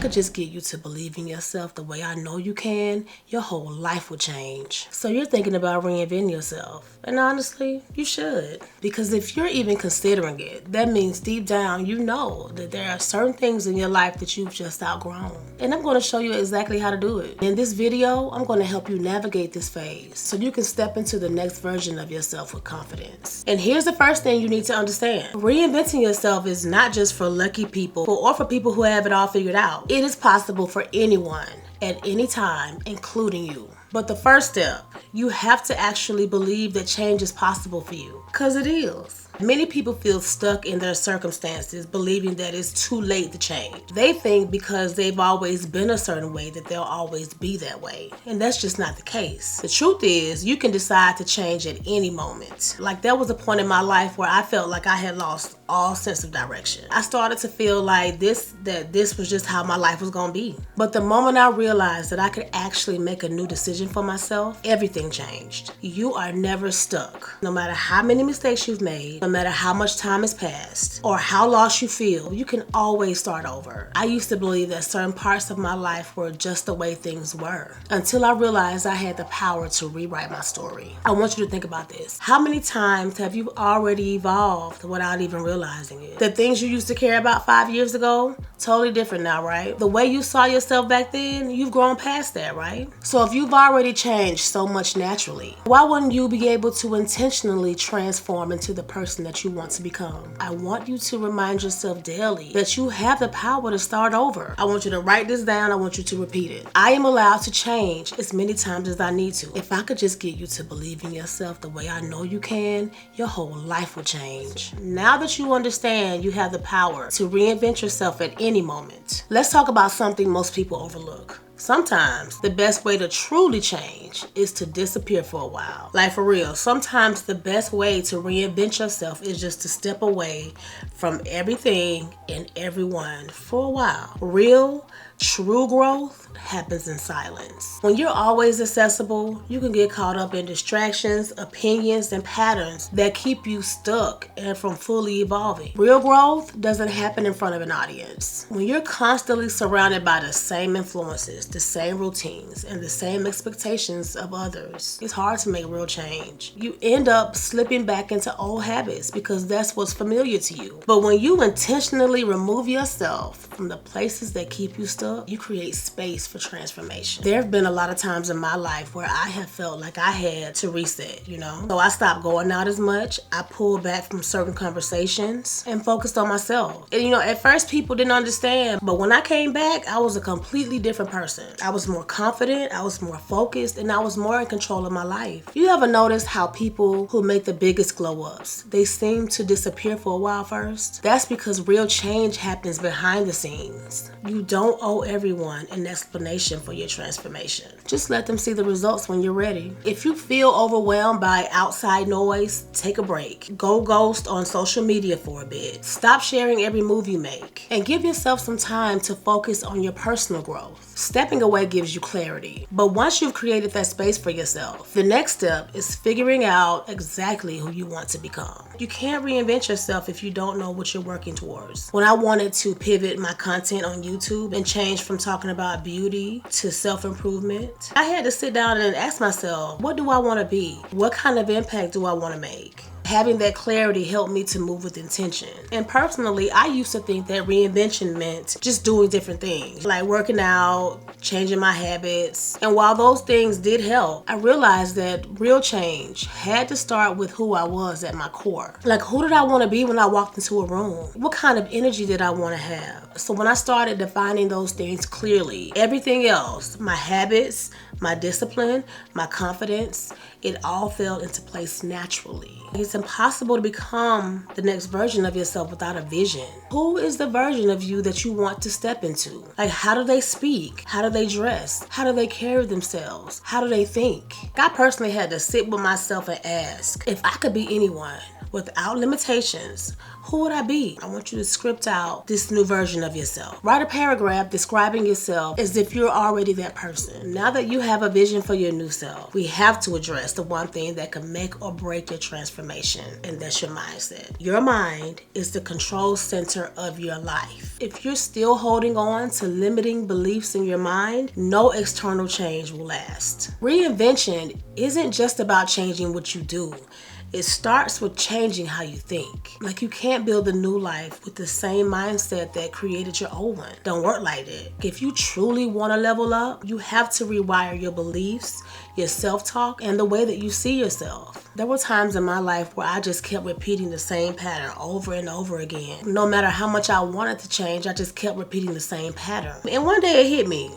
could just get you to believe in yourself the way I know you can, your whole life would change. So you're thinking about reinventing yourself. And honestly, you should. Because if you're even considering it, that means deep down you know that there are certain things in your life that you've just outgrown. And I'm going to show you exactly how to do it. In this video, I'm going to help you navigate this phase so you can step into the next version of yourself with confidence. And here's the first thing you need to understand. Reinventing yourself is not just for lucky people or for people who have it all figured out. It is possible for anyone at any time, including you. But the first step, you have to actually believe that change is possible for you, because it is. Many people feel stuck in their circumstances, believing that it's too late to change. They think because they've always been a certain way that they'll always be that way. And that's just not the case. The truth is, you can decide to change at any moment. Like, there was a point in my life where I felt like I had lost all sense of direction. I started to feel like this was just how my life was gonna be. But the moment I realized that I could actually make a new decision for myself, everything changed. You are never stuck. No matter how many mistakes you've made, no matter how much time has passed, or how lost you feel, you can always start over. I used to believe that certain parts of my life were just the way things were, until I realized I had the power to rewrite my story. I want you to think about this. How many times have you already evolved without even realizing it? The things you used to care about 5 years ago, totally different now, right? The way you saw yourself back then, you've grown past that, right? So if you've already changed so much naturally, why wouldn't you be able to intentionally transform into the person that you want to become? I want you to remind yourself daily that you have the power to start over. I want you to write this down. I want you to repeat it. I am allowed to change as many times as I need to. If I could just get you to believe in yourself the way I know you can, your whole life will change. Now that you understand you have the power to reinvent yourself at any moment, let's talk about something most people overlook. Sometimes the best way to truly change is to disappear for a while. Like, for real, sometimes the best way to reinvent yourself is just to step away from everything and everyone for a while. Real, true growth happens in silence. When you're always accessible, you can get caught up in distractions, opinions, and patterns that keep you stuck and from fully evolving. Real growth doesn't happen in front of an audience. When you're constantly surrounded by the same influences, the same routines, and the same expectations of others, it's hard to make real change. You end up slipping back into old habits because that's what's familiar to you. But when you intentionally remove yourself from the places that keep you stuck, you create space for transformation. There have been a lot of times in my life where I have felt like I had to reset, So I stopped going out as much. I pulled back from certain conversations and focused on myself. And at first people didn't understand, but when I came back, I was a completely different person. I was more confident, I was more focused, and I was more in control of my life. You ever notice how people who make the biggest glow ups, they seem to disappear for a while first? That's because real change happens behind the scenes. You don't owe everyone an explanation for your transformation. Just let them see the results when you're ready. If you feel overwhelmed by outside noise, take a break. Go ghost on social media for a bit. Stop sharing every move you make. And give yourself some time to focus on your personal growth. Stepping away gives you clarity. But once you've created that space for yourself, the next step is figuring out exactly who you want to become. You can't reinvent yourself if you don't know what you're working towards. When I wanted to pivot my content on YouTube and change from talking about beauty to self-improvement, I had to sit down and ask myself, what do I want to be? What kind of impact do I want to make? Having that clarity helped me to move with intention. And personally, I used to think that reinvention meant just doing different things, like working out, changing my habits. And while those things did help, I realized that real change had to start with who I was at my core. Like, who did I want to be when I walked into a room? What kind of energy did I want to have? So when I started defining those things clearly, everything else, my habits, my discipline, my confidence, it all fell into place naturally. It's impossible to become the next version of yourself without a vision. Who is the version of you that you want to step into? Like, how do they speak? How do they dress? How do they carry themselves? How do they think? I personally had to sit with myself and ask, if I could be anyone, without limitations, who would I be? I want you to script out this new version of yourself. Write a paragraph describing yourself as if you're already that person. Now that you have a vision for your new self, we have to address the one thing that can make or break your transformation, and that's your mindset. Your mind is the control center of your life. If you're still holding on to limiting beliefs in your mind, no external change will last. Reinvention isn't just about changing what you do. It starts with changing how you think. Like, you can't build a new life with the same mindset that created your old one. Don't work like that. If you truly want to level up, you have to rewire your beliefs, your self-talk, and the way that you see yourself. There were times in my life where I just kept repeating the same pattern over and over again. No matter how much I wanted to change, I just kept repeating the same pattern. And one day it hit me.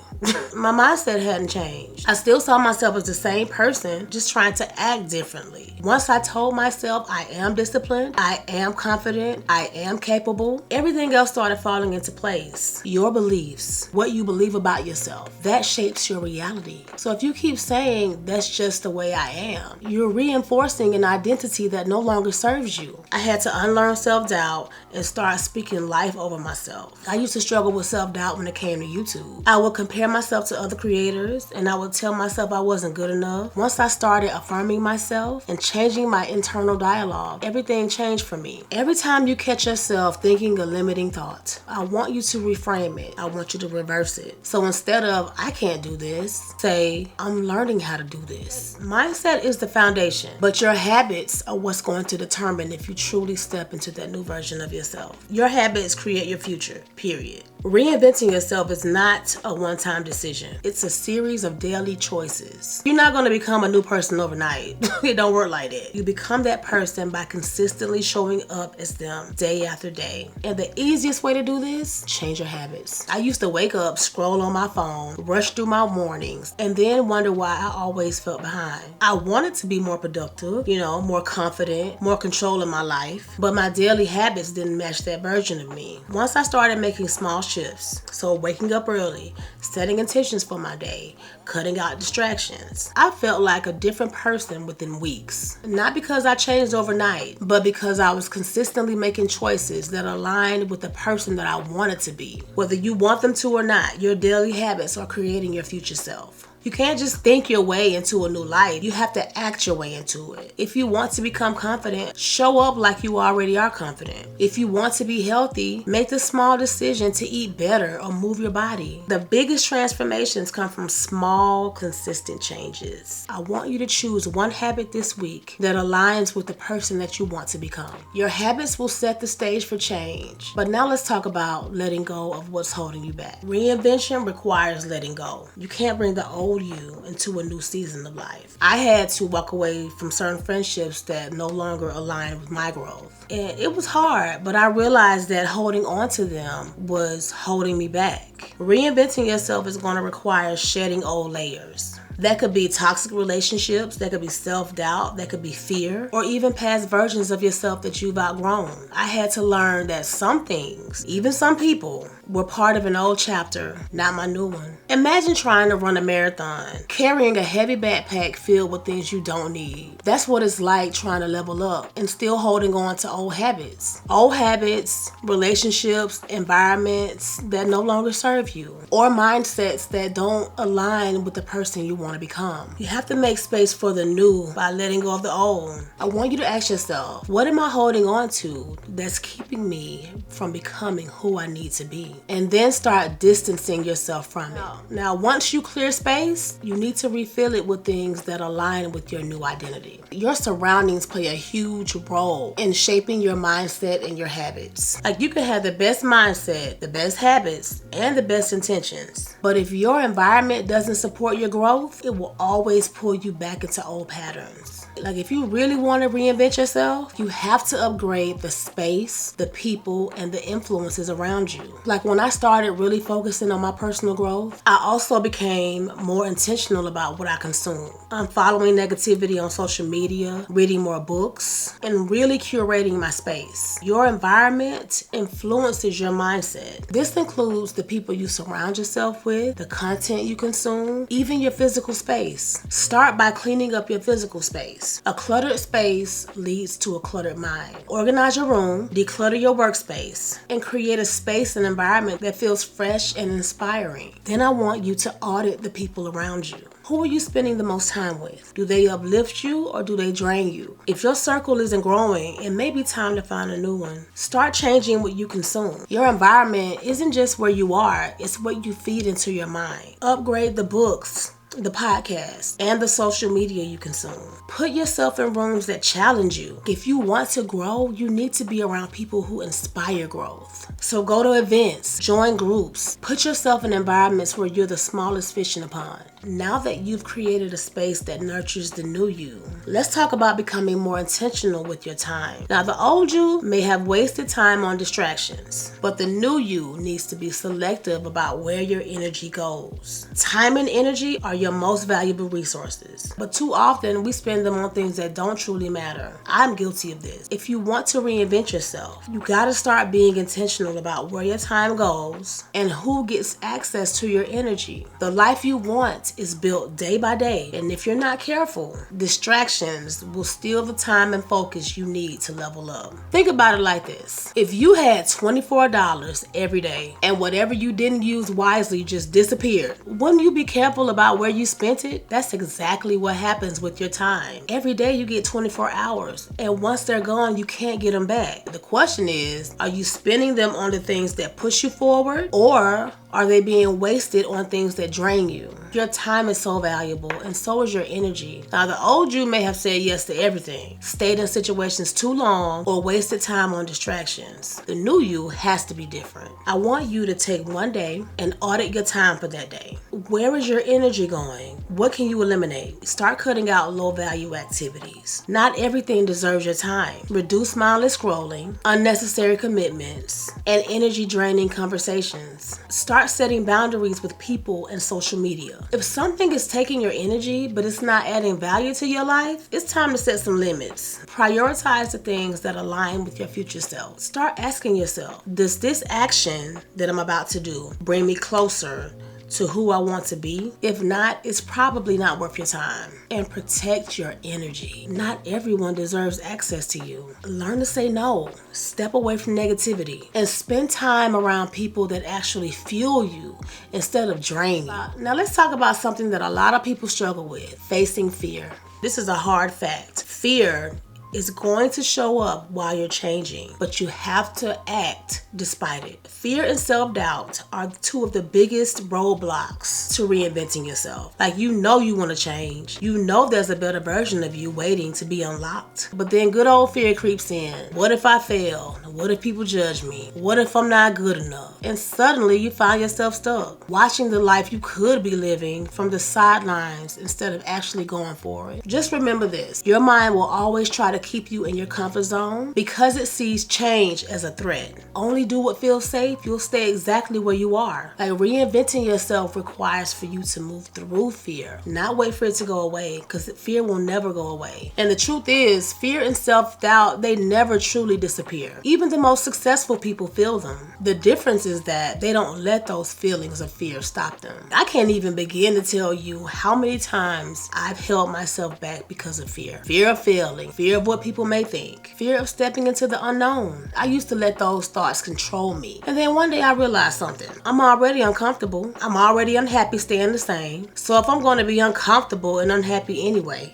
My mindset hadn't changed. I still saw myself as the same person, just trying to act differently. Once I told myself I am disciplined, I am confident, I am capable, everything else started falling into place. Your beliefs, what you believe about yourself, that shapes your reality. So if you keep saying that's just the way I am, you're reinforcing an identity that no longer serves you. I had to unlearn self-doubt and start speaking life over myself. I used to struggle with self-doubt when it came to YouTube. I would compare myself to other creators, and I would tell myself I wasn't good enough. Once I started affirming myself and changing my internal dialogue, everything changed for me. Every time you catch yourself thinking a limiting thought, I want you to reframe it. I want you to reverse it. So instead of I can't do this, say I'm learning how to do this. Mindset is the foundation, but your habits are what's going to determine if you truly step into that new version of yourself. Your habits create your future, period. Reinventing yourself is not a one-time decision. It's a series of daily choices. You're not going to become a new person overnight. It don't work like that. You become that person by consistently showing up as them day after day. And the easiest way to do this, change your habits. I used to wake up, scroll on my phone, rush through my mornings, and then wonder why I always felt behind. I wanted to be more productive, more confident, more control in my life, but my daily habits didn't match that version of me. Once I started making small shifts, so waking up early, setting intentions for my day, cutting out distractions, I felt like a different person within weeks. Not because I changed overnight, but because I was consistently making choices that aligned with the person that I wanted to be. Whether you want them to or not, your daily habits are creating your future self. You can't just think your way into a new life. You have to act your way into it. If you want to become confident, show up like you already are confident. If you want to be healthy, make the small decision to eat better or move your body. The biggest transformations come from small, consistent changes. I want you to choose one habit this week that aligns with the person that you want to become. Your habits will set the stage for change. But now let's talk about letting go of what's holding you back. Reinvention requires letting go. You can't bring the old you into a new season of life. I had to walk away from certain friendships that no longer aligned with my growth. And it was hard, but I realized that holding on to them was holding me back. Reinventing yourself is going to require shedding old layers. That could be toxic relationships, that could be self-doubt, that could be fear, or even past versions of yourself that you've outgrown. I had to learn that some things, even some people, were part of an old chapter, not my new one. Imagine trying to run a marathon, carrying a heavy backpack filled with things you don't need. That's what it's like trying to level up and still holding on to old habits. Old habits, relationships, environments that no longer serve you, or mindsets that don't align with the person you want to become. You have to make space for the new by letting go of the old. I want you to ask yourself, what am I holding on to that's keeping me from becoming who I need to be? And then start distancing yourself from it. Now, once you clear space, you need to refill it with things that align with your new identity. Your surroundings play a huge role in shaping your mindset and your habits. Like, you can have the best mindset, the best habits, and the best intentions. But if your environment doesn't support your growth, it will always pull you back into old patterns. Like, if you really want to reinvent yourself, you have to upgrade the space, the people, and the influences around you. Like, when I started really focusing on my personal growth, I also became more intentional about what I consume. I'm following negativity on social media, reading more books, and really curating my space. Your environment influences your mindset. This includes the people you surround yourself with, the content you consume, even your physical space. Start by cleaning up your physical space. this. A cluttered space leads to a cluttered mind. Organize your room, declutter your workspace, and create a space and environment that feels fresh and inspiring. Then I want you to audit the people around you. Who are you spending the most time with? Do they uplift you or do they drain you? If your circle isn't growing, it may be time to find a new one. Start changing what you consume. Your environment isn't just where you are, it's what you feed into your mind. Upgrade the books, the podcast, and the social media you consume. Put yourself in rooms that challenge you. If you want to grow, you need to be around people who inspire growth. So go to events, join groups, put yourself in environments where you're the smallest fish in a pond. Now that you've created a space that nurtures the new you, let's talk about becoming more intentional with your time. Now, the old you may have wasted time on distractions, but the new you needs to be selective about where your energy goes. Time and energy are your most valuable resources, but too often we spend them on things that don't truly matter. I'm guilty of this. If you want to reinvent yourself, you gotta start being intentional about where your time goes and who gets access to your energy. The life you want is built day by day, and if you're not careful, distractions will steal the time and focus you need to level up. Think about it like this. If you had $24 every day and whatever you didn't use wisely just disappeared, wouldn't you be careful about where you spent it? That's exactly what happens with your time. Every day you get 24 hours, and once they're gone, you can't get them back. The question is, are you spending them on the things that push you forward, or are they being wasted on things that drain you? Your time is so valuable, and so is your energy. Now, the old you may have said yes to everything, stayed in situations too long, or wasted time on distractions. The new you has to be different. I want you to take one day and audit your time for that day. Where is your energy going? What can you eliminate? Start cutting out low-value activities. Not everything deserves your time. Reduce mindless scrolling, unnecessary commitments, and energy-draining conversations. Start setting boundaries with people and social media. If something is taking your energy but it's not adding value to your life, it's time to set some limits. Prioritize the things that align with your future self. Start asking yourself, does this action that I'm about to do bring me closer to who I want to be? If not, it's probably not worth your time. And protect your energy. Not everyone deserves access to you. Learn to say no. Step away from negativity and spend time around people that actually fuel you instead of drain you. Now let's talk about something that a lot of people struggle with: facing fear. This is a hard fact. Fear is going to show up while you're changing, but you have to act despite it. Fear and self-doubt are two of the biggest roadblocks to reinventing yourself. Like, you know you want to change. You know there's a better version of you waiting to be unlocked. But then good old fear creeps in. What if I fail? What if people judge me? What if I'm not good enough? And suddenly you find yourself stuck, watching the life you could be living from the sidelines instead of actually going for it. Just remember this. Your mind will always try to keep you in your comfort zone because it sees change as a threat. Only do what feels safe, you'll stay exactly where you are. Like, reinventing yourself requires for you to move through fear, not wait for it to go away, because fear will never go away. And the truth is, fear and self-doubt, they never truly disappear. Even the most successful people feel them. The difference is that they don't let those feelings of fear stop them. I can't even begin to tell you how many times I've held myself back because of fear. Fear of failing, fear of what people may think, fear of stepping into the unknown. I used to let those thoughts control me. And then one day I realized something. I'm already uncomfortable. I'm already unhappy staying the same. So if I'm going to be uncomfortable and unhappy anyway,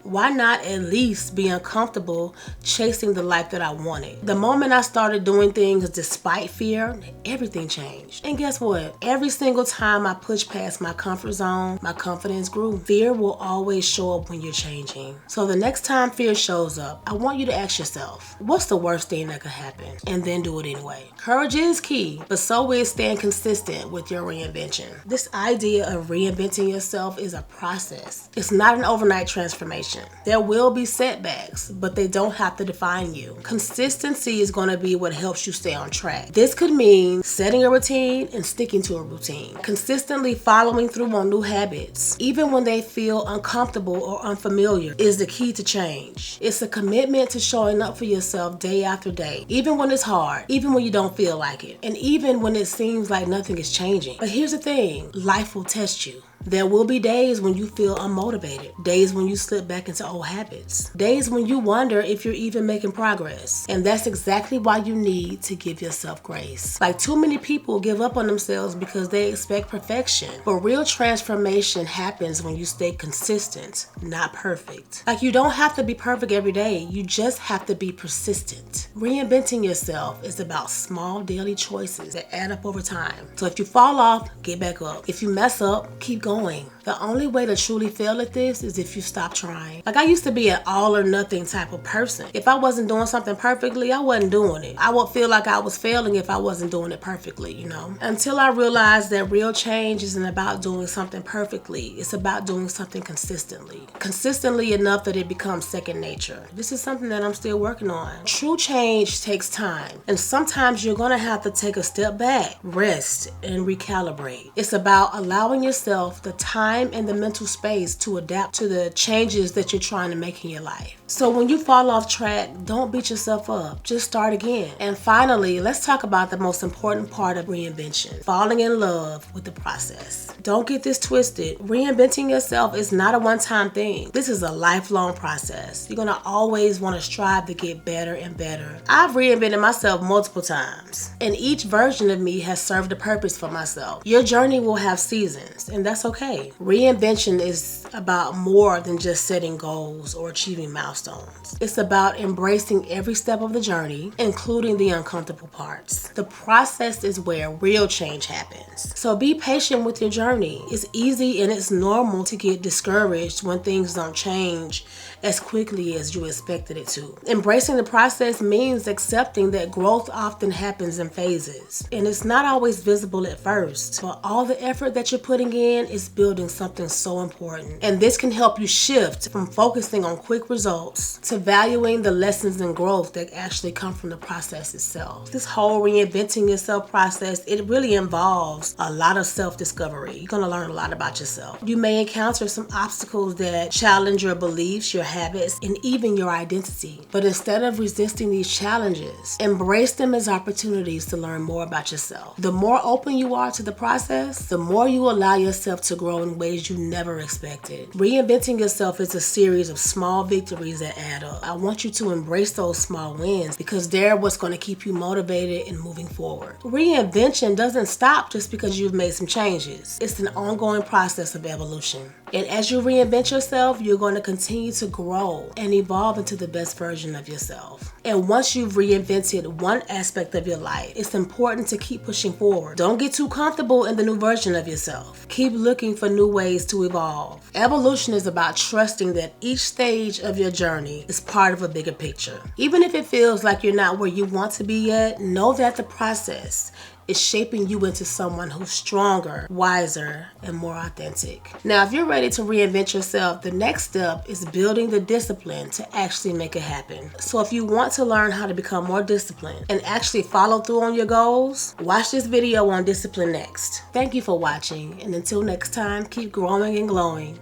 why not at least be uncomfortable chasing the life that I wanted? The moment I started doing things despite fear, everything changed. And guess what? Every single time I pushed past my comfort zone, my confidence grew. Fear will always show up when you're changing. So the next time fear shows up, I want you to ask yourself, what's the worst thing that could happen? And then do it anyway. Courage is key, but so is staying consistent with your reinvention. This idea of reinventing yourself is a process. It's not an overnight transformation. There will be setbacks, but they don't have to define you. Consistency is going to be what helps you stay on track. This could mean setting a routine and sticking to a routine. Consistently following through on new habits, even when they feel uncomfortable or unfamiliar, is the key to change. It's a commitment to showing up for yourself day after day, even when it's hard, even when you don't feel like it, and even when it seems like nothing is changing. But here's the thing, life will test you. There will be days when you feel unmotivated, days when you slip back into old habits, days when you wonder if you're even making progress. And that's exactly why you need to give yourself grace. Like, too many people give up on themselves because they expect perfection. But real transformation happens when you stay consistent, not perfect. Like, you don't have to be perfect every day. You just have to be persistent. Reinventing yourself is about small daily choices that add up over time. So if you fall off, get back up. If you mess up, keep going. The only way to truly fail at this is if you stop trying. Like, I used to be an all or nothing type of person. If I wasn't doing something perfectly, I wasn't doing it. I would feel like I was failing if I wasn't doing it perfectly, Until I realized that real change isn't about doing something perfectly. It's about doing something consistently. Consistently enough that it becomes second nature. This is something that I'm still working on. True change takes time. And sometimes you're gonna have to take a step back, rest, and recalibrate. It's about allowing yourself the time and the mental space to adapt to the changes that you're trying to make in your life. So when you fall off track, don't beat yourself up. Just start again. And finally, let's talk about the most important part of reinvention: falling in love with the process. Don't get this twisted. Reinventing yourself is not a one-time thing. This is a lifelong process. You're gonna always want to strive to get better and better. I've reinvented myself multiple times, and each version of me has served a purpose for myself. Your journey will have seasons, and that's okay. Reinvention is about more than just setting goals or achieving milestones. It's about embracing every step of the journey, including the uncomfortable parts. The process is where real change happens. So be patient with your journey. It's easy and it's normal to get discouraged when things don't change as quickly as you expected it to. Embracing the process means accepting that growth often happens in phases, and it's not always visible at first, but all the effort that you're putting in is building something so important. And this can help you shift from focusing on quick results to valuing the lessons and growth that actually come from the process itself. This whole reinventing yourself process, it really involves a lot of self-discovery. You're gonna learn a lot about yourself. You may encounter some obstacles that challenge your beliefs, your habits, and even your identity. But instead of resisting these challenges, embrace them as opportunities to learn more about yourself. The more open you are to the process, the more you allow yourself to grow in ways you never expected. Reinventing yourself is a series of small victories that add up. I want you to embrace those small wins because they're what's going to keep you motivated and moving forward. Reinvention doesn't stop just because you've made some changes. It's an ongoing process of evolution. And as you reinvent yourself, you're going to continue to grow and evolve into the best version of yourself. And once you've reinvented one aspect of your life, it's important to keep pushing forward. Don't get too comfortable in the new version of yourself. Keep looking for new ways to evolve. Evolution is about trusting that each stage of your journey is part of a bigger picture. Even if it feels like you're not where you want to be yet, know that the process is shaping you into someone who's stronger, wiser, and more authentic. Now, if you're ready to reinvent yourself, the next step is building the discipline to actually make it happen. So if you want to learn how to become more disciplined and actually follow through on your goals, watch this video on discipline next. Thank you for watching, and until next time, keep growing and glowing.